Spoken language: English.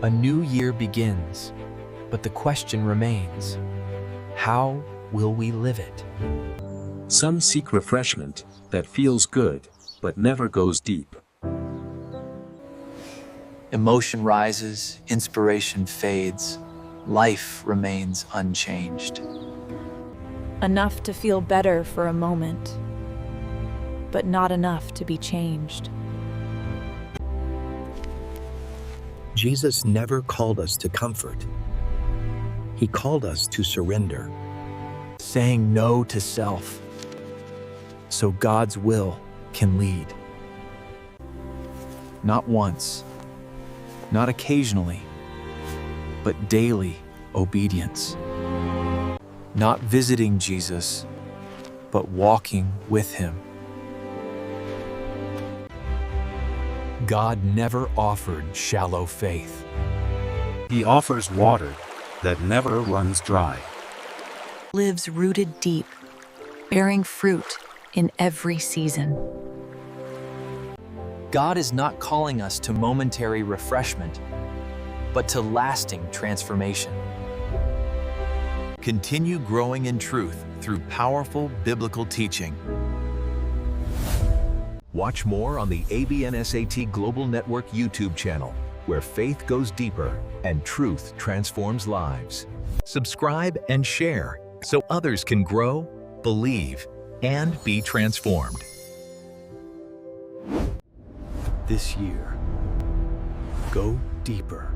A new year begins, but the question remains, how will we live it? Some seek refreshment that feels good, but never goes deep. Emotion rises, inspiration fades, life remains unchanged. Enough to feel better for a moment, but not enough to be changed. Jesus never called us to comfort. He called us to surrender. Saying no to self, so God's will can lead. Not once, not occasionally, but daily obedience. Not visiting Jesus, but walking with Him. God never offered shallow faith. He offers water that never runs dry. Lives rooted deep, bearing fruit in every season. God is not calling us to momentary refreshment, but to lasting transformation. Continue growing in truth through powerful biblical teaching. Watch more on the ABNSAT Global Network YouTube channel, where faith goes deeper and truth transforms lives. Subscribe and share so others can grow, believe, and be transformed. This year, go deeper.